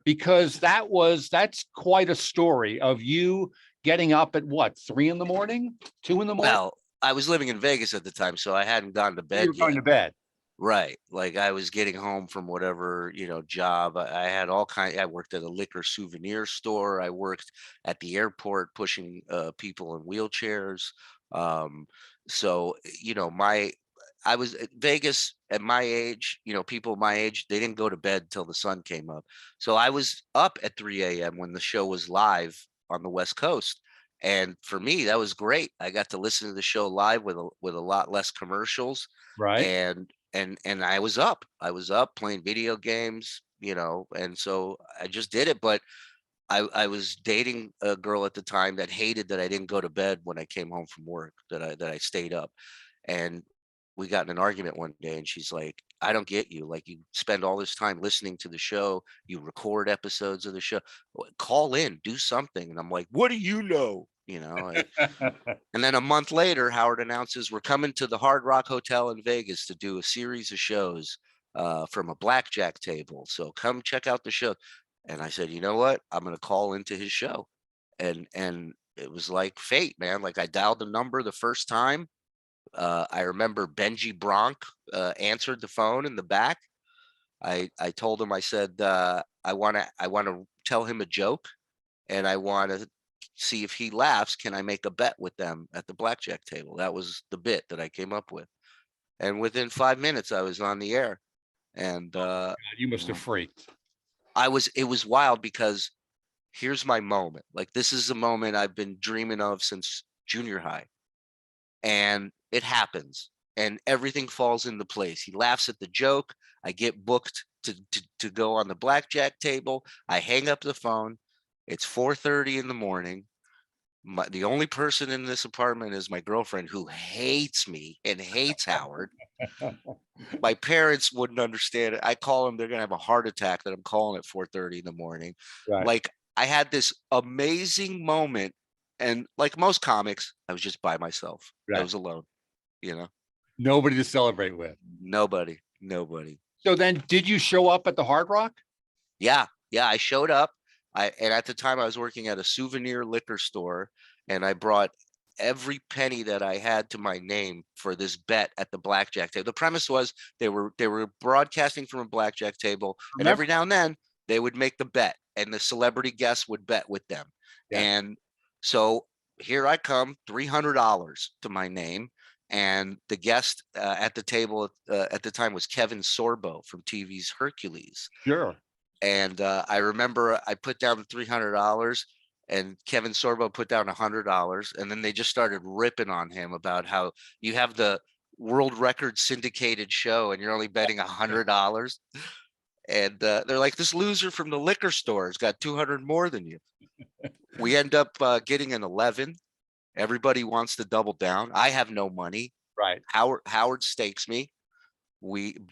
because that's quite a story of you getting up at what, 3 in the morning, 2 in the morning? Well, I was living in Vegas at the time, so I hadn't gone to bed. You were going to bed. Right. Like I was getting home from whatever, job. I had all kinds. I worked at a liquor souvenir store. I worked at the airport pushing people in wheelchairs. So, I was at Vegas at my age, people my age, they didn't go to bed till the sun came up. So I was up at 3 a.m. when the show was live on the West Coast. And for me, that was great. I got to listen to the show live with a lot less commercials. Right. And I was up. I was up playing video games, and so I just did it. But I was dating a girl at the time that hated that I didn't go to bed when I came home from work, that I stayed up. And we got in an argument one day and she's like, I don't get you. Like, you spend all this time listening to the show, you record episodes of the show, call in, do something. And I'm like, what do you know? You know, and then a month later, Howard announces we're coming to the Hard Rock Hotel in Vegas to do a series of shows from a blackjack table. So come check out the show. And I said, you know what? I'm going to call into his show. And it was like fate, man. Like, I dialed the number the first time. I remember Benji Bronk answered the phone in the back. I told him, I said, I want to tell him a joke, and I want to see if he laughs. Can I make a bet with them at the blackjack table? That was the bit that I came up with. And within 5 minutes, I was on the air. And God, you must have freaked. it was wild, because here's my moment. Like, this is a moment I've been dreaming of since junior high. And it happens, and everything falls into place. He laughs at the joke. I get booked to go on the blackjack table. I hang up the phone. It's 4:30 in the morning. The only person in this apartment is my girlfriend, who hates me and hates Howard. My parents wouldn't understand it. I call them, they're gonna have a heart attack that I'm calling at 4:30 in the morning. Right. Like, I had this amazing moment, and like most comics, I was just by myself. I Right. was alone, you know, Nobody to celebrate with. nobody. So then, did you show up at the Hard Rock? Yeah, I showed up. And at the time I was working at a souvenir liquor store, and I brought every penny that I had to my name for this bet at the blackjack table. The premise was they were broadcasting from a blackjack table, and every now and then they would make the bet, and the celebrity guests would bet with them. Yeah. And so here I come, $300 to my name. And the guest at the table at the time was Kevin Sorbo from TV's Hercules. Sure. And I remember I put down the $300, and Kevin Sorbo put down $100, and then they just started ripping on him about how you have the world record syndicated show and you're only betting $100. And they're like, this loser from the liquor store has got 200 more than you. We end up getting an 11. Everybody wants to double down. I have no money. Right. Howard stakes me.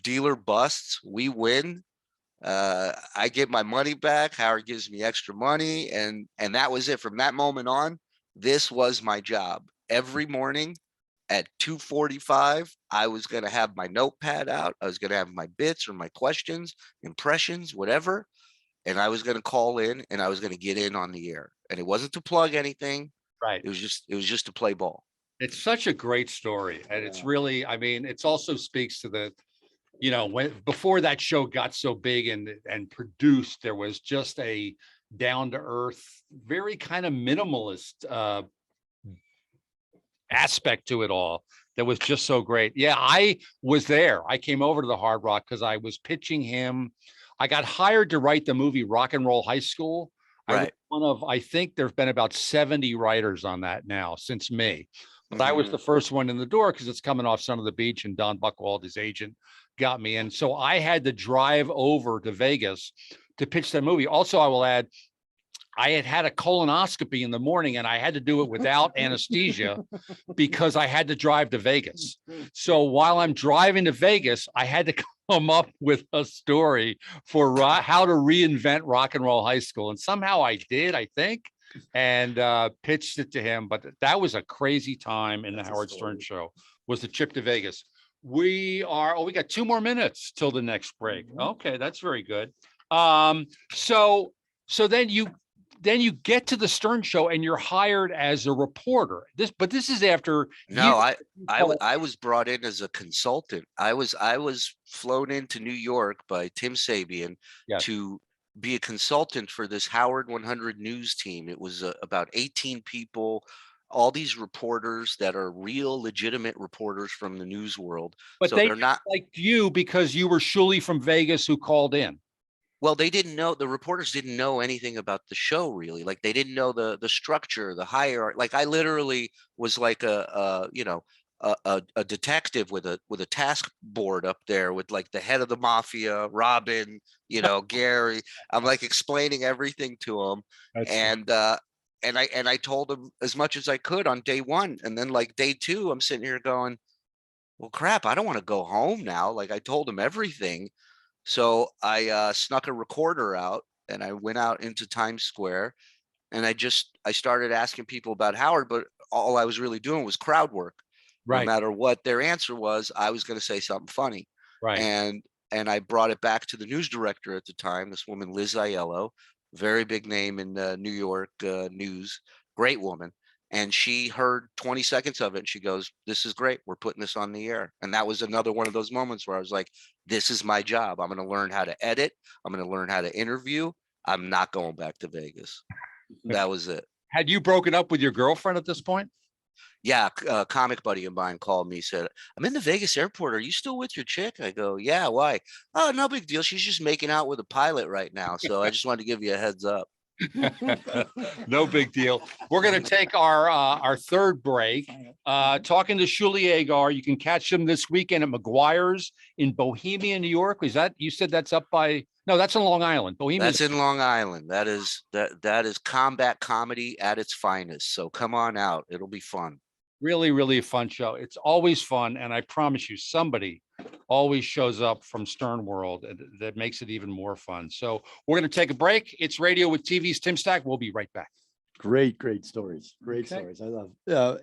Dealer busts. We win. I get my money back. Howard gives me extra money, and that was it. From that moment on, this was my job. Every morning at 2:45, I was going to have my notepad out. I was going to have my bits or my questions, impressions, whatever, and I was going to call in, and I was going to get in on the air. And it wasn't to plug anything. Right. It was just to play ball. It's such a great story. And it's really, I mean, it's also speaks to the, you know, when before that show got so big and produced, there was just a down to earth, very kind of minimalist aspect to it all that was just so great. Yeah, I was there. I came over to the Hard Rock because I was pitching him. I got hired to write the movie Rock and Roll High School. I was one of, I think there've been about 70 writers on that now since me. But I was the first one in the door because it's coming off Son of the Beach, and Don Buchwald, his agent, got me in. So I had to drive over to Vegas to pitch that movie. Also, I will add, I had a colonoscopy in the morning, and I had to do it without anesthesia because I had to drive to Vegas. So while I'm driving to Vegas, I had to come up with a story for how to reinvent Rock and Roll High School. And somehow I did, I think, and pitched it to him. But that was a crazy time in the Howard Stern show, was the trip to Vegas. We got 2 more minutes till the next break. Okay, that's very good. So then you get to the Stern show and you're hired as a reporter. This is after. No, I was brought in as a consultant. I was flown into New York by Tim Sabian to be a consultant for this Howard 100 news team. It was about 18 people, all these reporters that are real legitimate reporters from the news world. But so they're not like you because you were Shuli from Vegas who called in. Well, they didn't know, the reporters didn't know anything about the show, really. Like, they didn't know the structure, the hierarchy. Like, I literally was like a a detective with a task board up there with like the head of the mafia, Robin, Gary. I'm like explaining everything to him, and I told him as much as I could on day one, and then like day two, I'm sitting here going, well, crap, I don't want to go home now. Like I told him everything, so I snuck a recorder out and I went out into Times Square, and I started asking people about Howard, but all I was really doing was crowd work. No Right. matter what their answer was, I was going to say something funny. Right. And I brought it back to the news director at the time, this woman, Liz Aiello, very big name in New York news, great woman. And she heard 20 seconds of it and she goes, this is great. We're putting this on the air. And that was another one of those moments where I was like, this is my job. I'm going to learn how to edit. I'm going to learn how to interview. I'm not going back to Vegas. That was it. Had you broken up with your girlfriend at this point? Yeah, a comic buddy of mine called me, said, I'm in the Vegas airport. Are you still with your chick? I go, yeah, why? Oh, no big deal. She's just making out with a pilot right now. So I just wanted to give you a heads up. No big deal. We're going to take our third break. Talking to Shuli Egar. You can catch him this weekend at McGuire's in Bohemia, New York. Is that, you said that's up by, no, that's in Long Island. Bohemia. That's in Long Island. That is combat comedy at its finest. So come on out. It'll be fun. Really, really a fun show. It's always fun. And I promise you, somebody always shows up from Stern World that makes it even more fun. So we're going to take a break. It's Radio with TV's Tim Stack. We'll be right back. Great stories. Great stories. I love,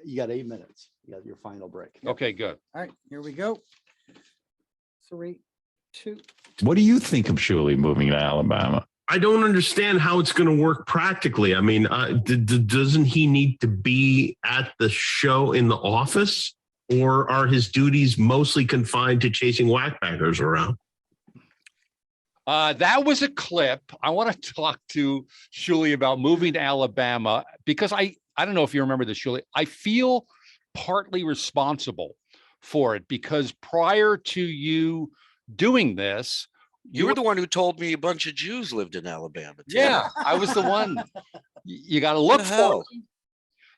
you got 8 minutes. You got your final break. Okay, good. All right, here we go. 3, 2. What do you think of Shuli moving to Alabama? I don't understand how it's going to work practically. I mean, doesn't he need to be at the show in the office, or are his duties mostly confined to chasing whackbaggers around? That was a clip. I want to talk to Shuli about moving to Alabama because I don't know if you remember this, Shuli. I feel partly responsible for it because prior to you doing this, you were the one who told me a bunch of Jews lived in Alabama. Too. Yeah, I was the one. You got to look for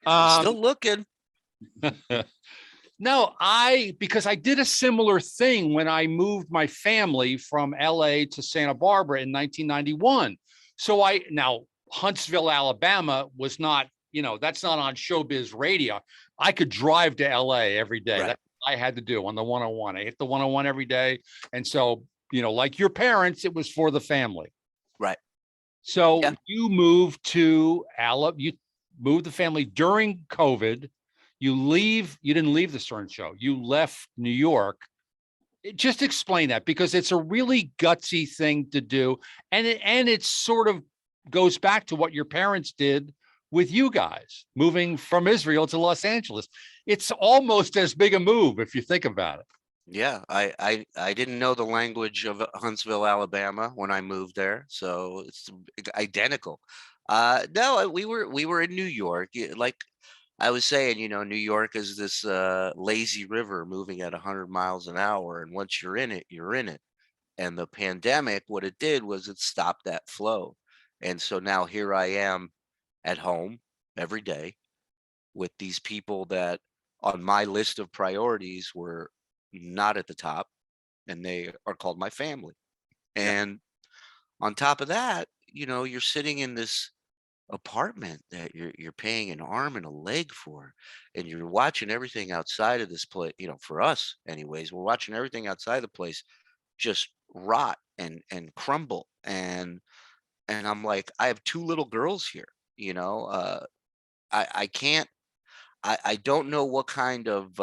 them. Still looking. No, because I did a similar thing when I moved my family from LA to Santa Barbara in 1991. So now Huntsville, Alabama was not, that's not on showbiz radio. I could drive to LA every day. Right. That's what I had to do on the 101. I hit the 101 every day. And so, like your parents, it was for the family. Right. So you moved to you moved the family during COVID. You didn't leave the Stern Show. You left New York. Just explain that because it's a really gutsy thing to do. And it sort of goes back to what your parents did with you guys moving from Israel to Los Angeles. It's almost as big a move if you think about it. Yeah, I didn't know the language of Huntsville, Alabama when I moved there, so it's identical. No, we were in New York. Like I was saying, New York is this lazy river moving at 100 miles an hour, and once you're in it, you're in it. And the pandemic, what it did was it stopped that flow, and so now here I am at home every day with these people that on my list of priorities were not at the top, and they are called my family. And on top of that, you're sitting in this apartment that you're paying an arm and a leg for, and you're watching everything outside of this place. For us anyways, we're watching everything outside the place just rot and crumble, and I'm like, I have 2 little girls here. I can't, I don't know what kind of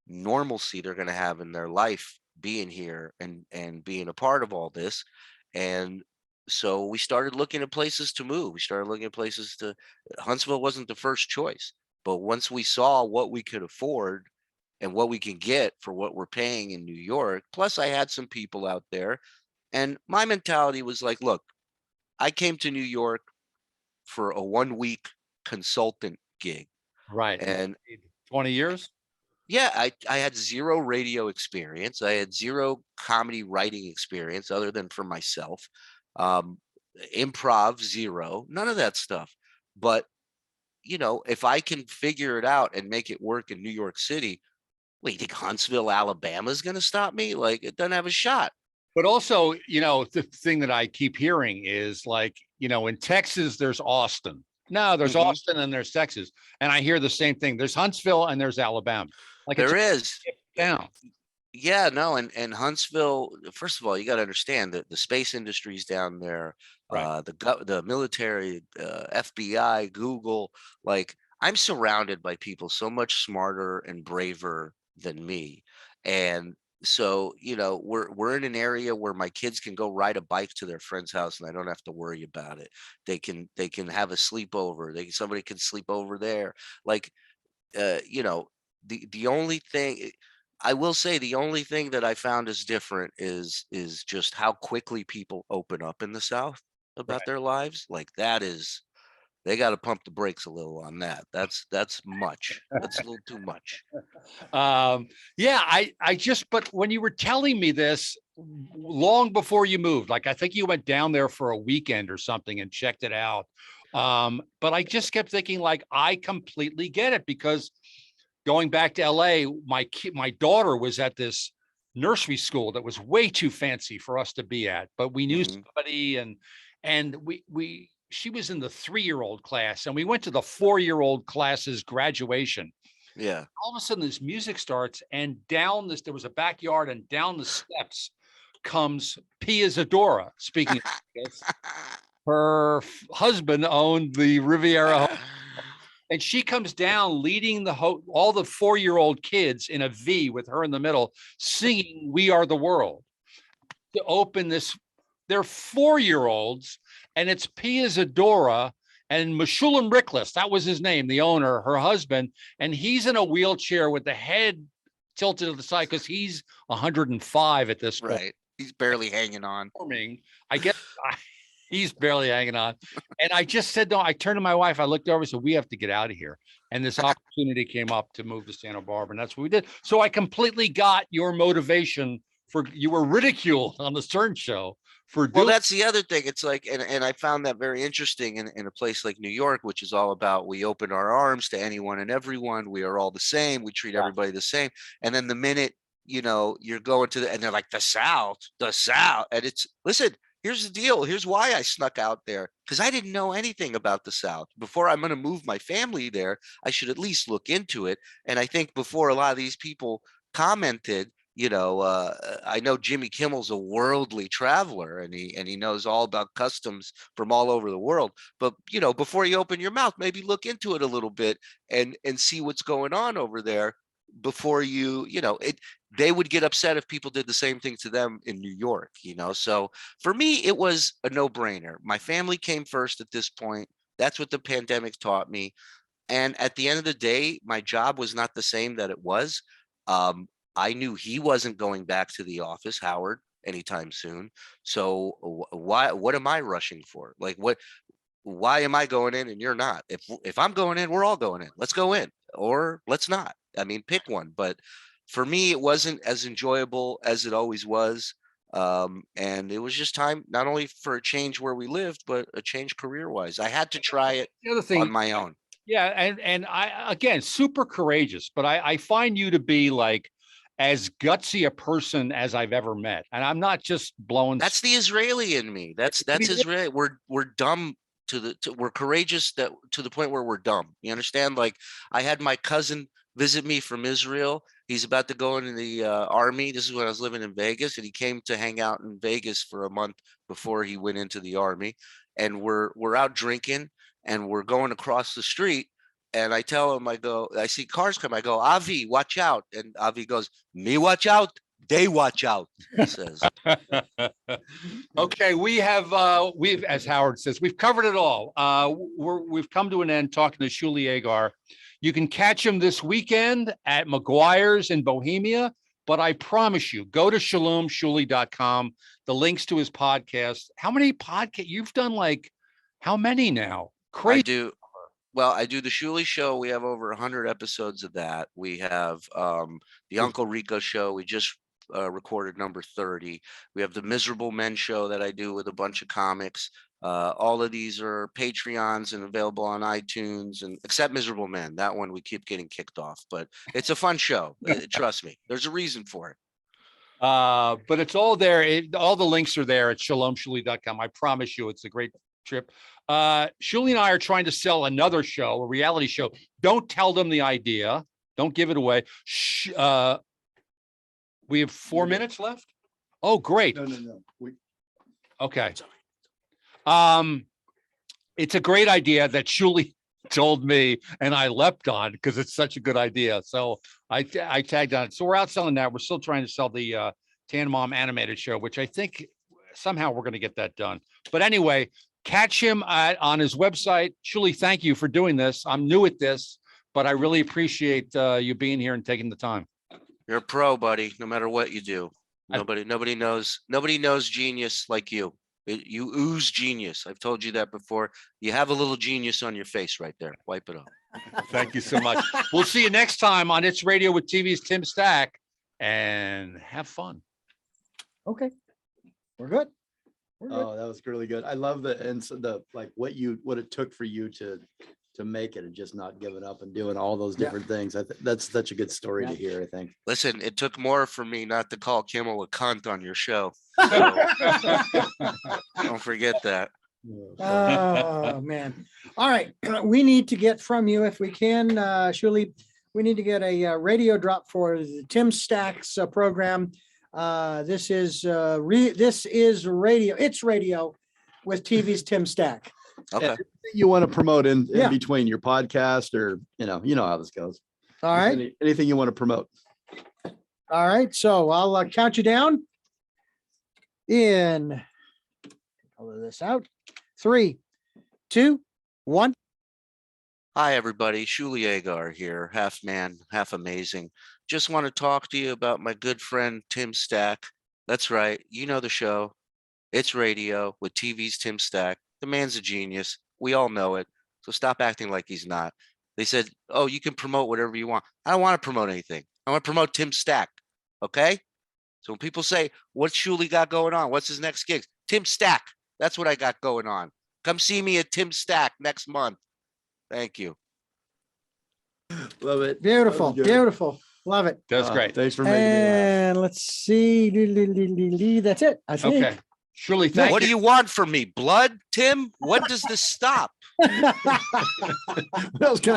normalcy they're going to have in their life being here and being a part of all this. And so we started looking at places to move. We started looking at places Huntsville wasn't the first choice, but once we saw what we could afford and what we can get for what we're paying in New York, plus I had some people out there, and my mentality was like, look, I came to New York for a 1-week consultant gig. Right. And 20 years? Yeah, I had 0 radio experience. I had 0 comedy writing experience other than for myself. Improv, 0, none of that stuff. But you know, if I can figure it out and make it work in New York City, wait, you think Huntsville, Alabama is going to stop me? Like, it doesn't have a shot. But also, you know, the thing that I keep hearing is like, you know, in Texas, there's Austin. No, there's Mhm. Austin and there's Texas. And I hear the same thing. There's Huntsville and there's Alabama. Like There it's is. down. Yeah, no, and Huntsville, first of all, you got to understand that the space industry's down there, Right. the military, FBI, Google, like I'm surrounded by people so much smarter and braver than me. And so, you know, we're in an area where my kids can go ride a bike to their friend's house and I don't have to worry about it. They can have a sleepover. Somebody can sleep over there. Like you know, the only thing I will say, the only thing that I found is different is just how quickly people open up in the South about Right. their lives. Like that is, they got to pump the brakes a little on that. That's much. That's a little too much. Yeah, I just, but when you were telling me this long before you moved, like I think you went down there for a weekend or something and checked it out. But I just kept thinking like, I completely get it because going back to LA, my daughter was at this nursery school that was way too fancy for us to be at, but we knew Mhm. somebody and she was in the 3-year-old class and we went to the 4-year-old class's graduation. Yeah. All of a sudden this music starts and down this, there was a backyard and down the steps comes Pia Zadora. Speaking of this, her husband owned the Riviera and she comes down leading all the 4-year-old kids in a V with her in the middle, singing "We Are the World" to open this. They're 4-year-olds, and it's Pia Zadora and Meshulam Rickless. That was his name, the owner, her husband, and he's in a wheelchair with the head tilted to the side because he's 105 at this point. Right. He's barely hanging on. I guess he's barely hanging on. And I just said, no, I turned to my wife. I looked over and said, we have to get out of here. And this opportunity came up to move to Santa Barbara. And that's what we did. So I completely got your motivation you were ridiculed on the Stern show for doing. Well, that's the other thing. It's like, and I found that very interesting in a place like New York, which is all about we open our arms to anyone and everyone. We are all the same. We treat everybody the same. And then the minute, you know, you're going to and they're like, the South. And it's, listen, here's the deal. Here's why I snuck out there. Because I didn't know anything about the South. Before I'm going to move my family there, I should at least look into it. And I think before a lot of these people commented, you know, I know Jimmy Kimmel's a worldly traveler and he knows all about customs from all over the world. But, you know, before you open your mouth, maybe look into it a little bit and see what's going on over there before you know, they would get upset if people did the same thing to them in New York, you know? So for me, it was a no brainer. My family came first at this point. That's what the pandemic taught me. And at the end of the day, my job was not the same that it was. I knew he wasn't going back to the office, Howard, anytime soon. So what am I rushing for? Like why am I going in and you're not? If I'm going in, we're all going in. Let's go in or let's not. I mean, pick one. But for me, it wasn't as enjoyable as it always was. And it was just time not only for a change where we lived, but a change career-wise. I had to try it The other thing, on my own. yeah, and I again super courageous, but I find you to be like as gutsy a person as I've ever met, and I'm not just blowing. That's the Israeli in me. That's Israeli. We're dumb we're courageous to the point where we're dumb. You understand? Like I had my cousin visit me from Israel. He's about to go into the army. This is when I was living in Vegas, and he came to hang out in Vegas for a month before he went into the army. And we're out drinking, and we're going across the street. And I tell him, I see cars come. I go, Avi, watch out. And Avi goes, me watch out. They watch out. He says. Okay, we've as Howard says, we've covered it all. We've come to an end talking to Shuli Egar. You can catch him this weekend at McGuire's in Bohemia, but I promise you, go to ShalomShuli.com. The links to his podcast. How many podcasts you've done? Like how many now? Crazy. I do. Well, I do the Shuli show. We have over 100 episodes of that. We have the Uncle Rico show. We just recorded number 30. We have the Miserable Men show that I do with a bunch of comics. All of these are Patreons and available on iTunes, and except Miserable Men. That one we keep getting kicked off, but it's a fun show. Trust me, there's a reason for it. But it's all there. All the links are there at ShalomShuli.com. I promise you, it's a great trip. Shuli and I are trying to sell another show, a reality show. Don't tell them the idea. Don't give it away. We have 4 minutes left. Oh, great. No. Okay. It's a great idea that Shuli told me and I leapt on because it's such a good idea. So I tagged on it. So we're out selling that. We're still trying to sell the Tan Mom animated show, which I think somehow we're going to get that done. But anyway, catch him on his website. Shuli, thank you for doing this. I'm new at this, but I really appreciate you being here and taking the time. You're a pro, buddy. No matter what you do, nobody knows genius like you. You ooze genius. I've told you that before. You have a little genius on your face right there. Wipe it off. Thank you so much. We'll see you next time on It's Radio with TV's Tim Stack, and have fun. Okay. We're good. Oh, that was really good. I love what it took for you to make it and just not giving up and doing all those different things. That's such a good story to hear, I think. Listen, it took more for me not to call Kimmel a cunt on your show. So, don't forget that. Oh, man. All right. We need to get from you, if we can, Shuli, we need to get a radio drop for the Tim Stack's program. This is radio. It's radio with TV's Tim Stack. Okay. You want to promote in between your podcast, or you know how this goes. All right. Anything you want to promote. All right. So I'll count you down in all of this out. 3, 2, 1. Hi, everybody. Shuli Egar here, half man, half amazing. Just want to talk to you about my good friend, Tim Stack. That's right. You know the show. It's radio with TV's Tim Stack. The man's a genius. We all know it. So stop acting like he's not. They said, oh, you can promote whatever you want. I don't want to promote anything. I want to promote Tim Stack. Okay? So when people say, what's Shuli got going on? What's his next gig? Tim Stack. That's what I got going on. Come see me at Tim Stack next month. Thank you. Love it. Beautiful. Beautiful. Love it. That's great. Thanks for making me laugh. And let's see. That's it. I think. Okay. Shuli, thank What you. do you want from me? Blood, Tim? When does this stop? I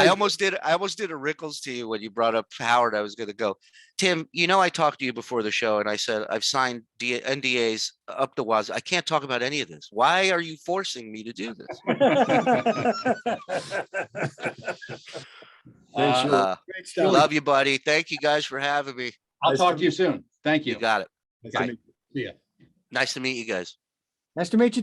almost did a Rickles to you when you brought up Howard. I was going to go, Tim, I talked to you before the show and I said, I've signed NDAs up the wazoo. I can't talk about any of this. Why are you forcing me to do this? Great stuff. Love you, buddy. Thank you guys for having me. I'll talk to you soon. Thank you. You got it. See ya. Nice to meet you guys. Nice to meet you too.